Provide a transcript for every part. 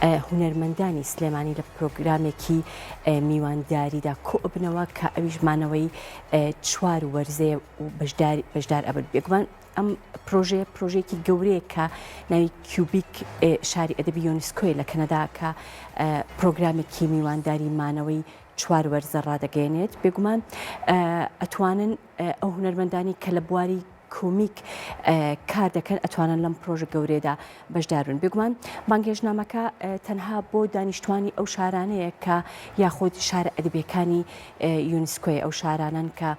هونەرمەندانی سلێمانی لە پرۆگرامێکی میوانداریدا کۆبنەوە کە ئەویژمانەوەی چوار وەرزێ و بەشدار ئەبن بێگومان ئەم پرۆژەیەکی گەورەیە کە ناوی کیوبیک شاری ئەدەبی یۆنسکۆی لە کەنەدا کە پرۆگرامێکی میوانداری مانەوەی چوار وەرزە ڕادەگەێنێت بێگومان ئەتوانن ئەو هونەرمەندانی کە لە بواری کۆمیک کار دەکەن ئەتوانن لەم پرۆژە گەورەیەدا بەشدارون بێگومان بانگێژنامەکە تەنها بۆ دانیشتوانی ئەو شارانەیە کە یاخود شارە ئەدەبیەکانی یونسکۆی ئەو شارانن کە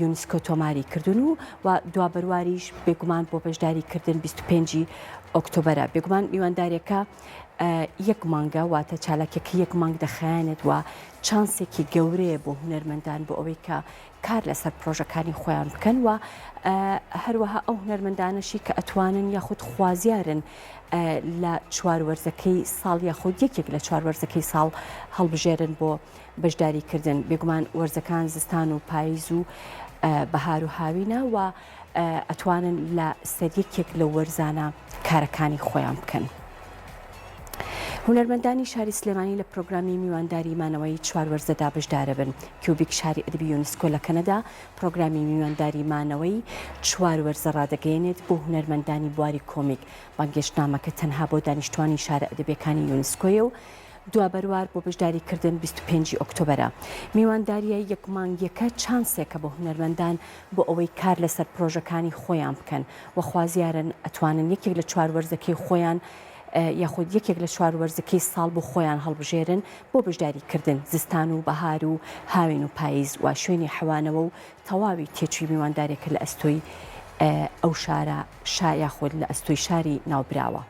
یونسکۆ تۆماری کردن و دوابەرواریش بێگومان بۆ بەشداریکردن 25 ئۆکتۆبەرە بێگومان میوانداریەکە یەک مانگە واتە چالاکێکی یەک مانگ دەخایەنێت و چانسێکی گەورەیە بۆ هونەرمەندان بۆ ئەوەی کە کار لەسەر پرۆژەکانی خۆیان بکەن و هەروەها ئەو هونەرمەندانەشی کە ئەتوانن یاخود خوازیارن لە چوار وەرزەکەی ساڵ یاخود یەکێک لە چوار وەرزەکەی ساڵ هەڵبژێرن بۆ بەشداریکردن بێگومان وەرزەکان زستان و پاییز و بەهار و هاوینە و ئەتوانن لە سەریەکێک لە وەرزانە کارەکانی خۆیان بکەن. هونەرمەندانی شاری سلێمانی لە پرۆگرامی میوانداری مانەوەی چوار وەرزەدا بەشدارە بن. کیوبیک شاری ئەدەبی یۆنسکۆ لە کەنەدا پرۆگرامی میوانداری مانەوەی چوار وەرزە ڕادەگەیەنێت بۆ هونەرمەندانی بواری کۆمیک. بانگێشتنامەکە تەنها بۆ دانیشتوانی شارە ئەدەبیەکانی یۆنسکۆیە و دوابەروار بۆ بەشداریکردن 25 ئۆکتۆبەرە. میوانداریە یەک مانگیەکە چانسێکە بۆ هونەرمەندان بۆ ئەوەی کار لەسەر پرۆژەکانی خۆیان بکەن و خوازیارن ئەتوانن یەکێک لە چوار وەرزەکەی خۆیان یاخود یەکێک لە چوار وەرزەکەی ساڵ بۆ خۆیان هەڵبژێرن بۆ بەشداریکردن زستان و بەهار و هاوین و پاییز و شوێنی حەوانەوە و تەواوی تێچووی میواندارێکە لە ئەستۆی ئەو شارە یاخود لە ئەستۆی شاری ناوبراوە.